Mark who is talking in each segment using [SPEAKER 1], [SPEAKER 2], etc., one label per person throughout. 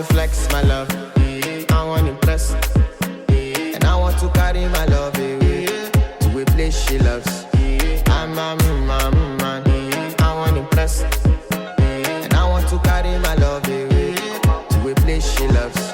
[SPEAKER 1] to flex my love. I want to impress. And I want to carry my love away to a place she loves. I'm a man. I want to impress. And I want to carry my love away to a place she loves.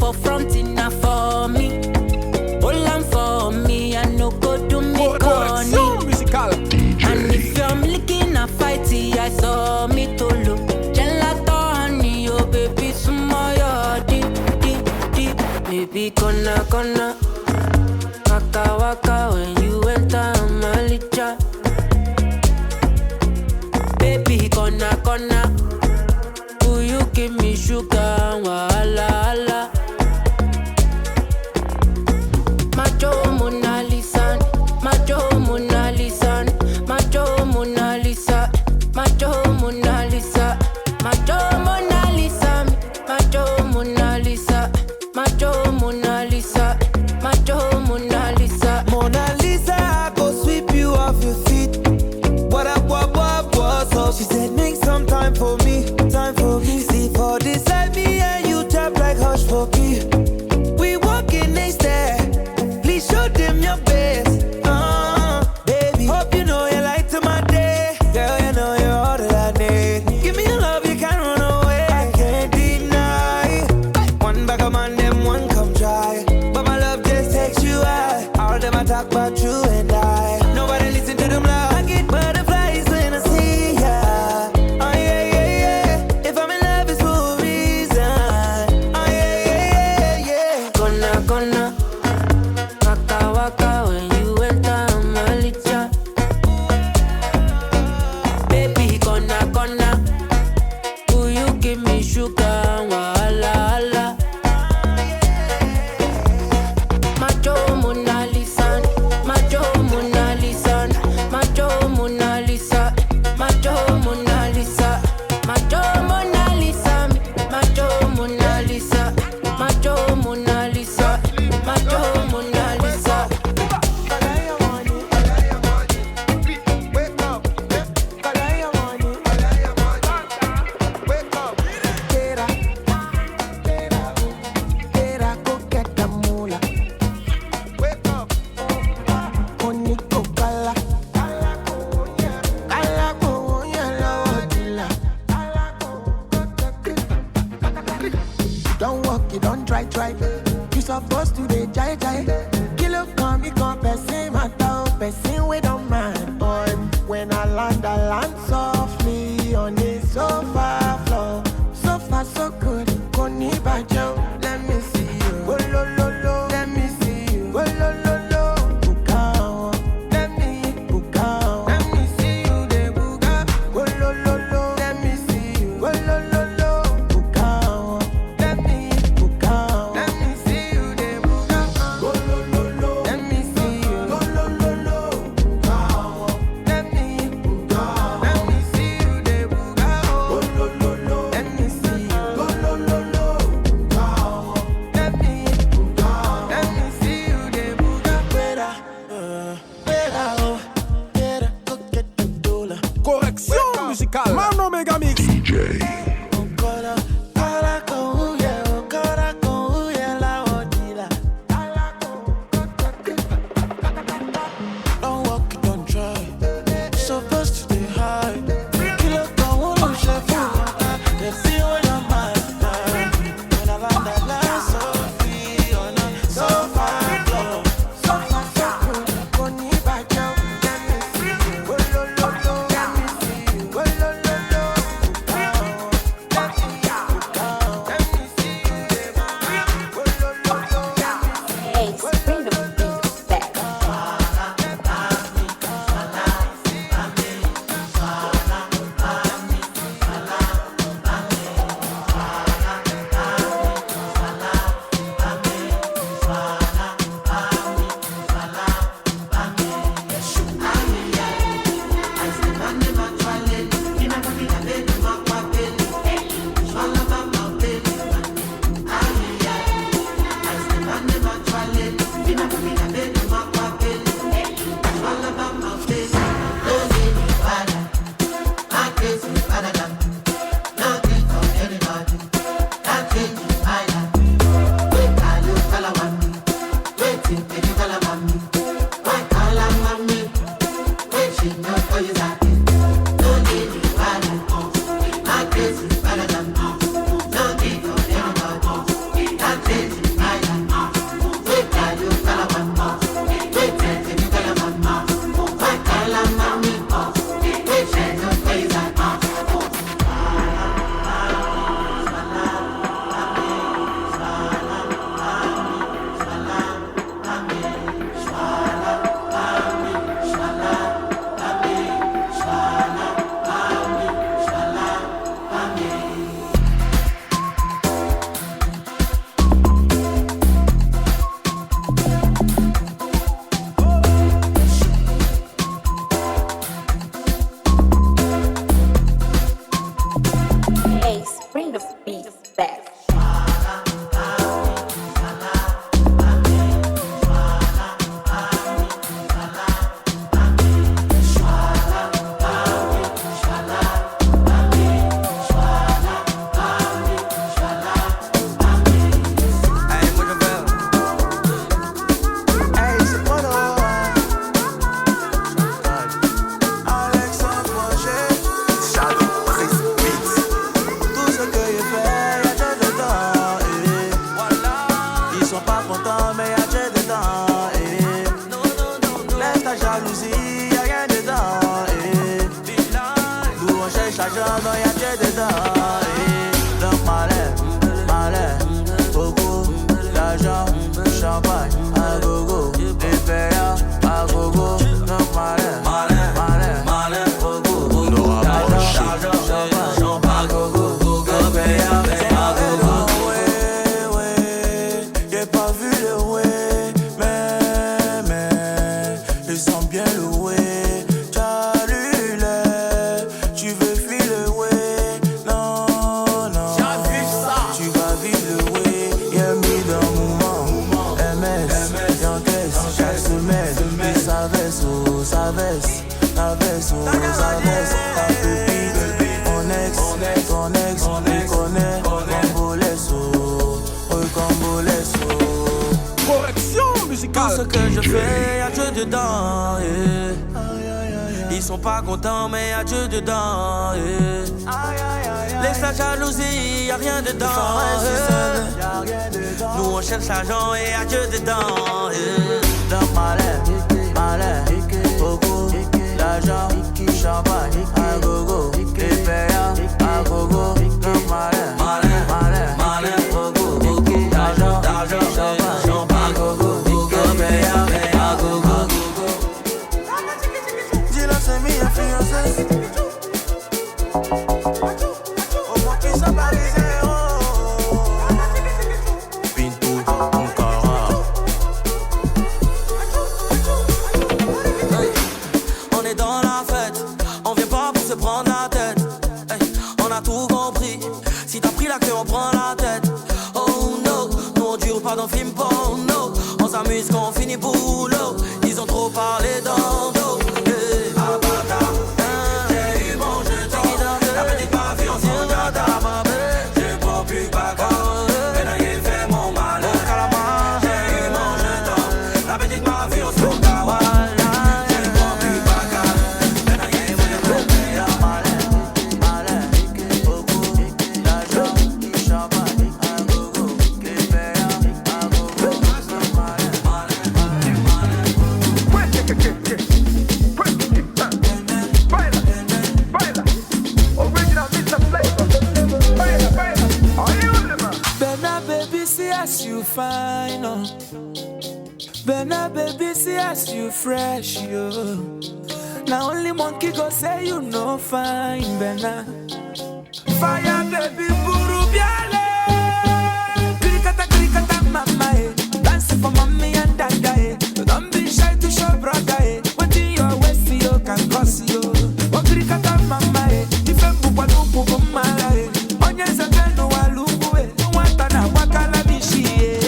[SPEAKER 2] for fronting now for me. Baby, gonna waka waka when you enter Malicha. Baby, gonna will you give me sugar? Wahala, hala. Macho Mona Lisa, Macho Mona Lisa, Macho Mona Lisa, Macho Mona Lisa, Macho Mona Lisa, Macho Mona Lisa, Macho Mona Lisa, Macho Mona Lisa.
[SPEAKER 3] Mona Lisa, I go sweep you off your feet. What up, so she said make some time for me, time for me. See for this like me and you tap like hush for me. We walking next there, please show them your best. Baby, hope you know you light to my day. Girl, you know you're all that I need. Give me your love, you can't run away. I can't deny. One bag of man, them one come try. But my love just takes you high. All them I talk about you and I. Nobody listen to them loud. I get butterflies when I see ya. Oh yeah, yeah, yeah. If I'm in love, it's for a reason. Oh yeah, yeah, yeah, yeah.
[SPEAKER 2] Gonna waka waka when you enter Malicha. Baby, gonna will you give me sugar? Wahala, hala. Macho Mona Lisa, Macho Mona Lisa, Macho Mona Lisa, Macho Mona Lisa, Macho Mona Lisa, Macho Mona Lisa, Macho Mona Lisa, Macho Mona Lisa.
[SPEAKER 3] Wake up, Kalaya money. Wake up, Tera, go get the moolah. Wake up, Koniko Kala, Kala Konya Lodila. Don't walk, you don't try. You supposed to be jai. Kilo come, you come, person matter, person we don't mind. Boy, when I land softly on the sofa floor. So far, so good. Koni bajo, let me see you. Oh, lo, let me see you. Oh, lo, bukao. Let me see you, de buga. Oh, lo, let me see you. Oh, lo, bukao. Let me see you, de buga. Oh, lo, let me see you. Oh, lo,
[SPEAKER 4] Tout ce que je fais, y'a Dieu dedans, yeah. Ils sont pas contents, mais y'a Dieu dedans, yeah. Laisse la jalousie, y'a rien dedans, yeah. Nous on cherche l'argent et y'a Dieu dedans, yeah. Dans malin, beaucoup, l'argent, champagne, à gogo, pépéa, à gogo, dans malin, beaucoup, l'argent, champagne, à gogo, pépéa, à gogo. Dis-la c'est mi fiancée. Au moins qu'ils sont parisés, Pinto, mon cara. On est dans la fête, on vient pas pour se prendre la tête. Hey, on a tout compris, si t'as pris la queue on prend la tête. Oh no, nous on dure pas dans film porno. On s'amuse quand on finit boulot. Ils ont trop parlé dans dos. Hey. Abata, j'ai eu mon jeton. La petite ma fiancée en gata. J'ai pas pu baka, mais là il fait mon malin. J'ai eu mon jeton. La petite ma fiancée en gata.
[SPEAKER 3] Fine, oh. Benna baby, see as you fresh, yo. Now only monkey go say you no fine, Benna. Fire baby, buru biale. Krikata, mama, eh. Dance for mommy and dada, eh. Don't be shy to show brother, eh. What in your waist, you can cause you. Oh, krikata, mama, eh. Ifembu kwa lupu kumara, eh. Onyeza gano walubu, eh. Nwata wakala bishi, eh.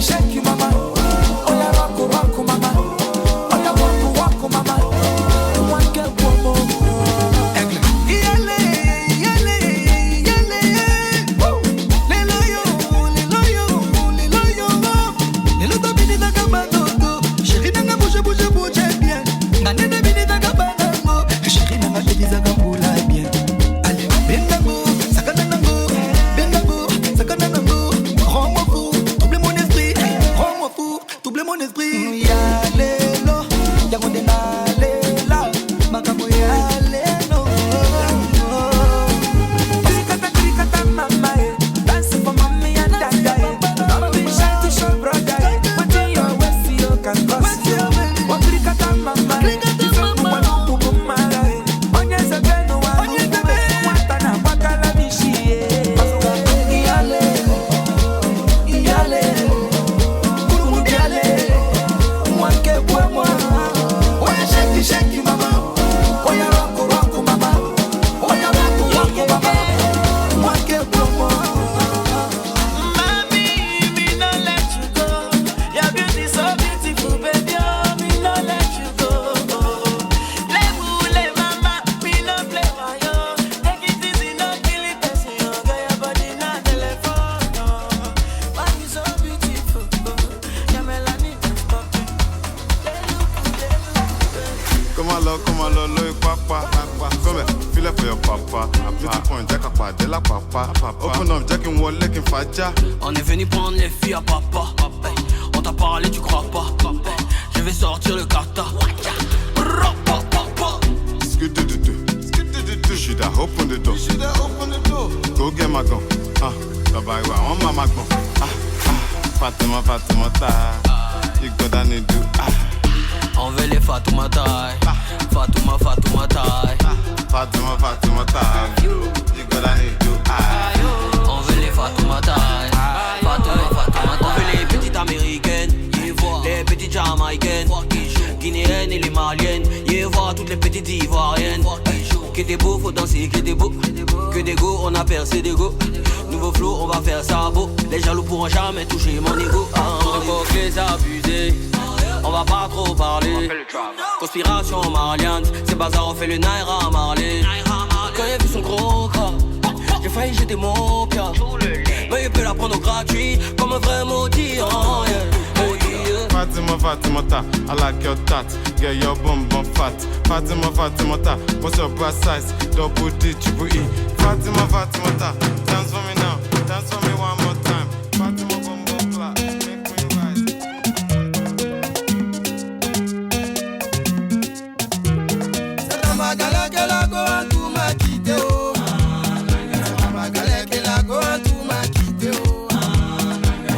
[SPEAKER 3] Shake you, mama. Oh, yeah, rock, mama. Oh, yeah, walk, mama. One girl, one more. Yale. Lelo yo. Lelo to bini na kabano. Chérie nanga bouge bien. Nane na bini na kabano. Chérie nanga bini na kabula bien. Allez, bendango, sakanango. Rends-moi fou, double mon esprit. Double mon esprit. Yalelo, yagonde nalela, makamo yalelo. Krikata, mama, eh. Dance for mommy and dada, eh. Don't be shy to show brother, eh. What in your waist, you can cause you. Oh, krikata, mama, eh. Ifembu walupu kumara, eh. Onyeza gano walupu, eh. Nwata na wakala bishi, eh. Yale. Shake you, mama. Oh, yeah, rock, mama. Oh, yeah, rock, mama. One girl, one more. Mommy, me no let you go. Your beauty so beautiful, baby. Oh, me no let you go. Le mama, me no play for you. Take it easy, no kill it, person. Girl, your body na telephone. Why you so beautiful? Your melanin is popping.
[SPEAKER 5] Come on, lo, papa. Come here, feel it for your papa. Petit point, Jack a de la papa. Open up, Jack and wall, leg and faja.
[SPEAKER 4] On est venu prendre les filles à papa. On t'a parlé, tu crois pas. Je vais sortir le kata.
[SPEAKER 5] Should I open the door? Go get my gun. Nobody want my gun. Fatima, ta. You got that need to.
[SPEAKER 4] On veut les Fatouma taille. Fatouma taille.
[SPEAKER 5] Fatima, ta. You got that need to.
[SPEAKER 4] On veut les Fatouma taille. Fatouma taille. On veut les petites américaines. Les petites jamaïcaines. Guinéennes et les maliennes. Voir toutes les petites ivoiriennes. Que des beaux, faut danser, que des beaux. Que des go, on a percé des go. Nouveau flow, on va faire ça beau. Les jaloux pourront jamais toucher mon ego. Faut que les abusés. On va pas trop parler. Conspiration Marliane, c'est bazar, on fait le Naira Marley. Quand il a vu son gros gras, j'ai failli jeter mon pia. Mais il peut la prendre au gratuit, comme un vrai maudit. Oh, yeah.
[SPEAKER 5] Fatima, Fatimata, I like your tat. Get your bum bum fat. Fatima, Fatimata, what's your bra size? Double D, triple E. Fatima, Fatimata, dance for me now. Dance for me one more time. Fatima, bum bum flat. Make me rise.
[SPEAKER 3] C'est la magala que la goa tout m'a quitté oh. C'est la magala que la goa tout m'a quitté oh.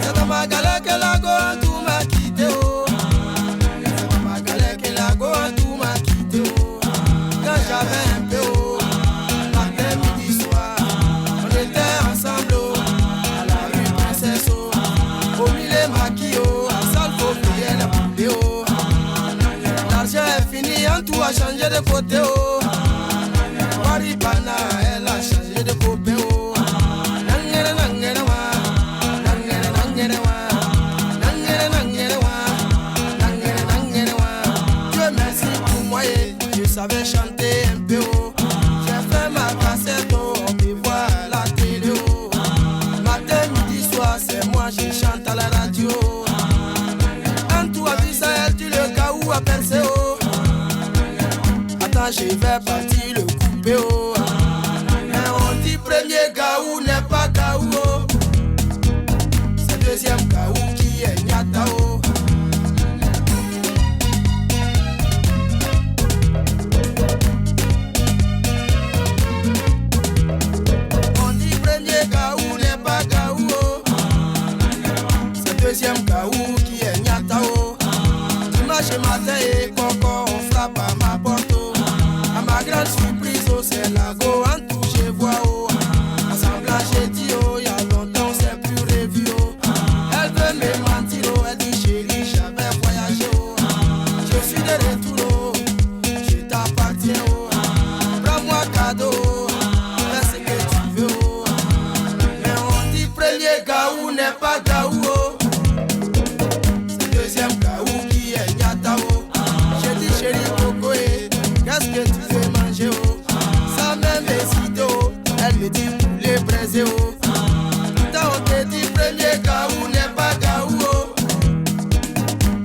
[SPEAKER 3] C'est la magala que la goa tout m'a quitté oh. C'est la magala que la goa tout m'a quitté oh. Quand j'avais un peu oh, matin, midi, soir, on était ensemble oh, à la rue Princesse oh, au milieu maquis oh, à salle faut payer la poupée oh. L'argent est fini, en tout a changé de côté oh. Waribana, elle a changé de copain oh. Nangere nangere wa, nangere nangere wa, nangere nangere wa, nangere nangere wa. Dieu merci pour moi et je savais chanter un peu oh. J'ai fait ma cassette oh, on me voit à la télé oh. Matin, midi, soir, c'est moi je chante à la radio. Quand tu as vu ça, elle dit le cas où a percé oh. Attends, je vais partir le couper oh. Mais on dit premier gaou n'est pas gaou oh. C'est deuxième gaou qui est nyata oh. On dit premier gaou n'est pas gaou oh. C'est deuxième gaou qui est nyata oh. Dimanche matin et coco on frappe à ma porte oh. À ma grande surprise oh, c'est la go en tout je vois oh. Ensemble j'ai dit oh, y'a longtemps c'est plus revu oh. Elle veut me mentir oh, elle dit chérie j'avais voyagé oh. Je suis de retour oh, je t'appartiens oh. Prends-moi cadeau oh, fais ce que tu veux oh. Mais on dit premier gaou n'est pas gaou oh. C'est deuxième gaou qui est nyata oh. J'ai dit chérie coco eh, qu'est-ce que tu veux manger oh. Sans même hésiter oh, elle me dit poulet braisé oh. Pourtant on te dit premier gaou n'est pas gaou oh.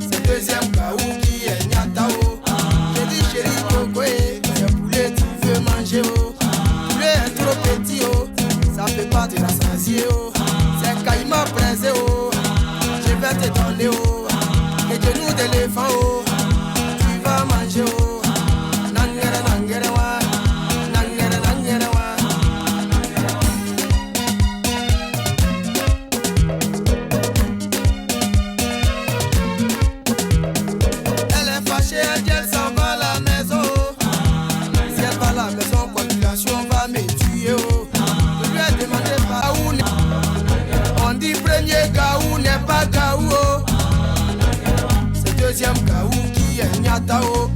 [SPEAKER 3] C'est deuxième gaou qui est nyata oh. J'ai dit chérie coco eh, c'est poulet tu veux manger oh. Poulet est trop petit oh, ça peut pas te rassasier oh. C'est caïman braisé oh, je vais te donner oh. Et genoux d'éléphant oh, tu vas manger oh. Nangere nangere wa, nangere nangere wa. Elle est fâchée, elle dit elle s'en va à la maison oh. Si elle va à la maison, population va me tuer oh. Je lui ai demandé par où on dit premier gaou n'est pas gaou oh. C'est deuxième gaou qui est nyata oh.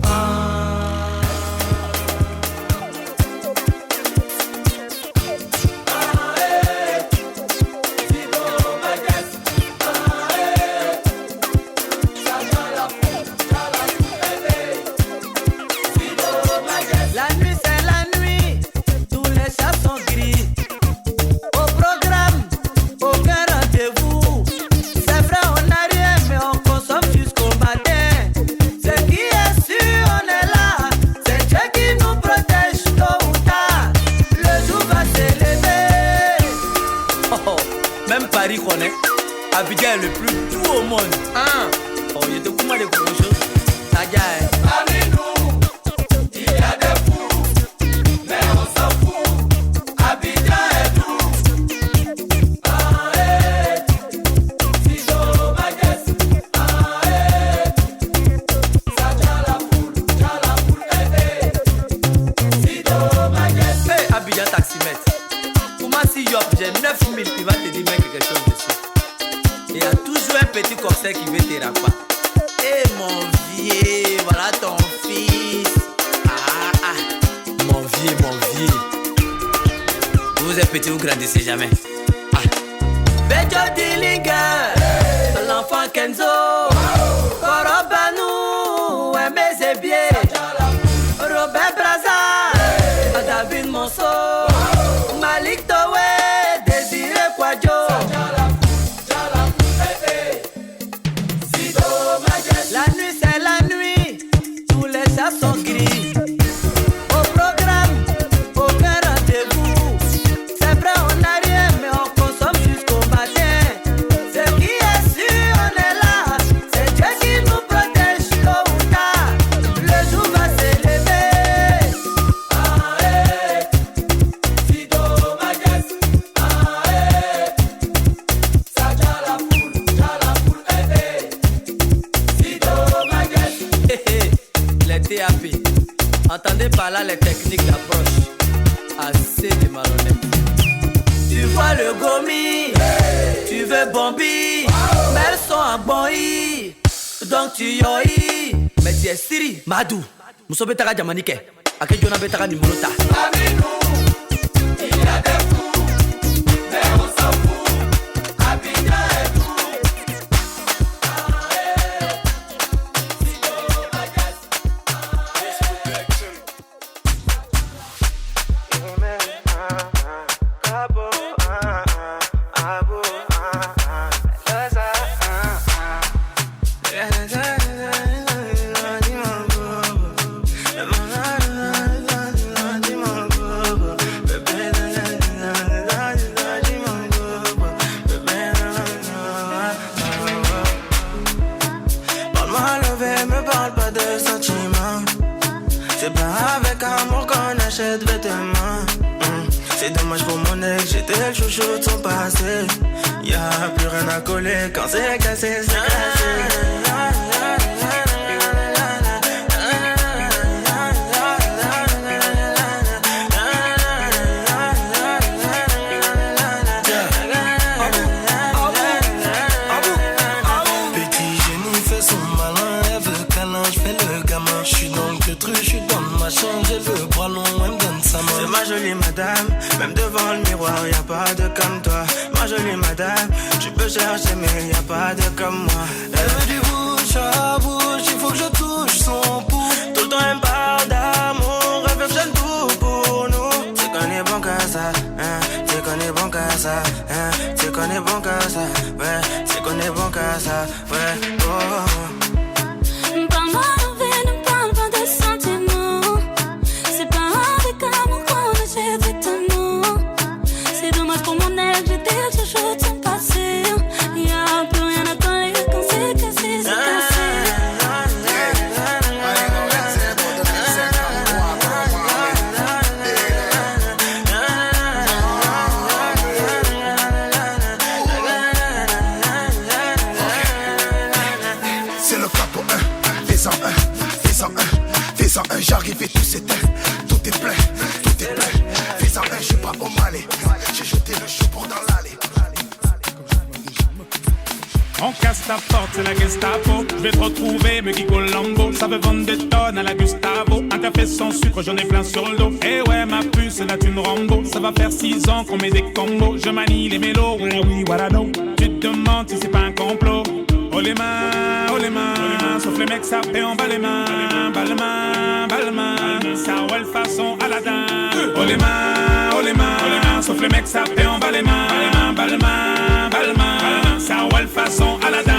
[SPEAKER 6] La nuit c'est la nuit, tous les chats sont gris. Au programme, aucun rendez-vous. C'est vrai on n'a rien mais on consomme jusqu'au matin. Ce qui est sûr on est là, c'est Dieu qui nous protège tôt ou tard. Le jour va s'élever.
[SPEAKER 4] Oh, oh, même Paris connaît. Abidjan est le plus doux au monde. Hein? Oh, il y a de comment de gros choses. Tadia, hein?
[SPEAKER 3] Parmi nous, il y a des fous, mais on s'en fout. Abidjan est doux. Ah eh, Sido Majes. Ah eh, ça tient la foule, eh eh. Sido Majes.
[SPEAKER 4] Hey, Abidjan taximètre. Comment si Yop, j'ai 9000, il va te dire mec quelque chose dessus. Il y a toujours un petit corset qui veut te rapper. Eh mon vieux, voilà ton fils. Ah ah, mon vieux. Vous êtes petit, vous grandissez jamais. Ah.
[SPEAKER 6] Bejo Dillinger, l'enfant Kenzo, Korobanu, Aimé Zébier, Robert Braza, David Monceau. filles. Entendez par là les techniques d'approche. Assez de malhonnêtes. Tu vois le gomi, tu veux bombi, mais elles sont en bonhi. Donc tu yoi. Mais tu es Siri, Madou. Mousso betara jamanike. Ake Jona betara nimurota.
[SPEAKER 7] Il y a des fous, mais on s'en fout. Abidjan est tout.
[SPEAKER 8] C'est dommage pour mon ex, j'étais le chouchou de son passé. Y'a plus rien à coller quand c'est cassé, c'est cassé. Petit génie fait son malin, elle veut câlin, j'fais le gamin. J'suis dans le truc, j'suis dans le machin, j'ai le bras long, elle me donne sa main. C'est ma jolie madame, même devant le miroir, y'a pas de comme toi. Ma jolie madame, tu peux chercher mais y'a pas de comme moi. Elle veut du bouche à bouche, il faut que je touche son pouls. Tout le temps elle me parle d'amour, elle veut que j'aime tout pour nous. C'est qu'on est bon qu'à ça, hein, c'est qu'on est bon qu'à ça, hein, c'est qu'on est bon qu'à ça, ouais, c'est qu'on est bon qu'à ça, ouais, oh.
[SPEAKER 9] Parle-moi d'envie, ne parle pas de sentiments. C'est pas avec amour qu'on achète vêtements. C'est dommage pour mon ex, j'étais le chouchou de son passé. Y'a plus rien à coller quand c'est cassé, c'est cassé.
[SPEAKER 10] C'est le capo 1, fais-en un, fais-en un, fais-en un, j'arrive et tout s'éteint. Tout est plein, fais-en un, j'suis pas au Mali. J'ai jeté le chapeau dans l'allée.
[SPEAKER 11] On casse ta porte, c'est la Gestapo. Je vais te retrouver, me Guigo Lambo. Ça veut vendre des tonnes à la Gustavo. Un café sans sucre, j'en ai plein sur le dos. Eh ouais, ma puce, c'est une Rambo. Ça va faire 6 ans qu'on met des combos. Je manie les mélos, oui, voilà, non. Tu te demandes si c'est pas un complot. Oh les mains, sauf les mecs, ça fait en bas les mains. Balmain, ça roule façon Aladdin. Oh les mains, sauf les mecs, ça fait en bas les mains. Balmain, ça roule façon Aladdin.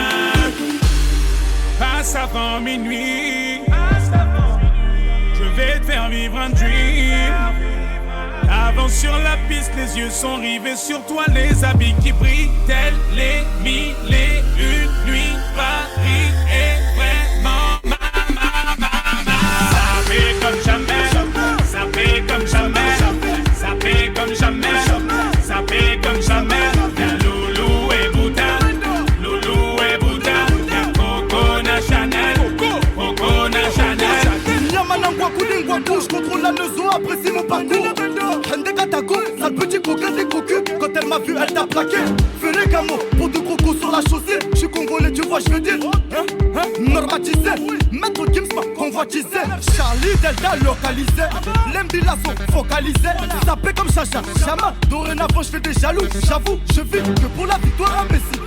[SPEAKER 11] Passe avant minuit, je vais te faire vivre un dream. Avance sur la piste, les yeux sont rivés sur toi, les habits qui brillent, tels les mille et une nuits. Paris est vraiment ça fait comme jamais, ça fait comme jamais, ça fait comme jamais, ça fait comme jamais. Y'a Loulou et Bouddha, y'a Coco Chanel.
[SPEAKER 3] Yamanangwa Koulingwa Couche, contrôle la leçon, apprécie mon parcours. Handekatago, sale petit coquin des cocus. Quand elle m'a vu, elle t'a plaqué. Fais les gamos pour deux crocos sur la chaussée. J'suis congolais, tu vois, j'veux dire. Normatisé, Maître Gims m'a convoitisé. Charlie Delta localisé. L'Mbila sont focalisés. Sapé comme Chacha, Chama. Dorénavant, j'fais des jaloux. J'avoue, je vis que pour la victoire imbécile.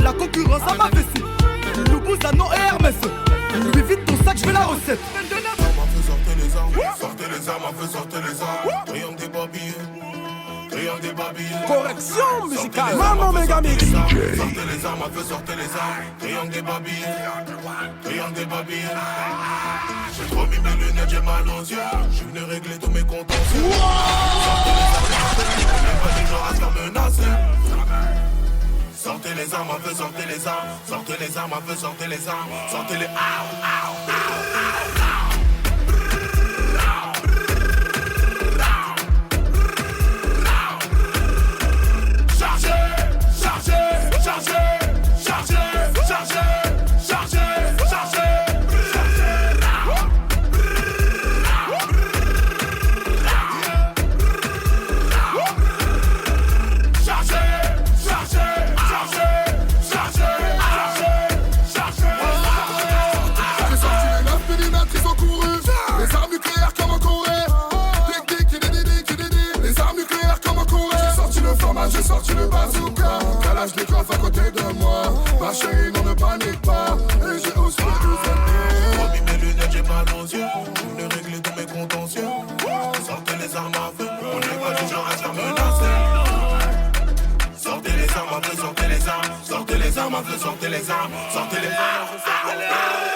[SPEAKER 3] La concurrence à ma vessie. Loubouzano et Hermès. Lui vite ton sac, j'fais la recette.
[SPEAKER 10] Sortez les armes, sortez les armes. Triangle des babilles.
[SPEAKER 3] Correction musicale. Maman Megami.
[SPEAKER 10] Sortez les armes, sortez les armes. Triangle des babilles. J'ai trop mis mes lunettes, j'ai mal aux yeux. J'suis venu régler tous mes comptes. Sortez les armes, pas du genre à se faire menacer. Sortez les armes, sortez les armes. Sortez les armes, sortez les armes. Sortez les là je l'écrase à côté de moi. Ma chérie non ne panique pas. Et j'ai aussi des ennemis. J'ai mis mes lunettes, j'ai mal aux yeux. Je voulais régler tous mes contentieux. Sortez les armes à feu. On est pas du genre à se faire menacer. Sortez les armes à feu, sortez les armes. Sortez les armes à feu, sortez les armes. Sortez les armes à feu, sortez les armes.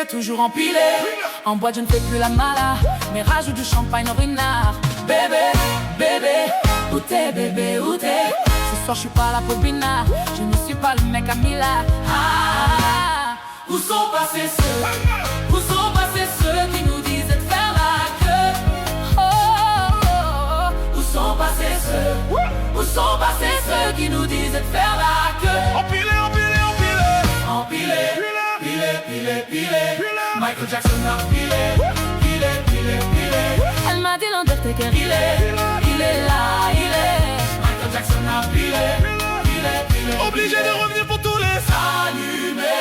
[SPEAKER 12] Toujours empilé, en boîte je ne fais plus la mala, mais rajoute du champagne au renard. Bébé, bébé, où t'es bébé, où t'es? Ce soir je suis pas là pour Bina, je ne suis pas le mec à Mila. Ah, où sont passés ceux qui nous disaient de faire la queue? Oh, oh, oh. Où sont passés ceux qui nous disaient de faire la queue? Empilé, Michael Jackson a pilé. Elle m'a dit l'Undertaker, il est là, Michael Jackson a pilé. Obligé de revenir pour tous les allumés.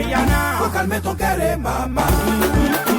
[SPEAKER 13] Rihanna.
[SPEAKER 14] Faut calmer ton cœur et maman.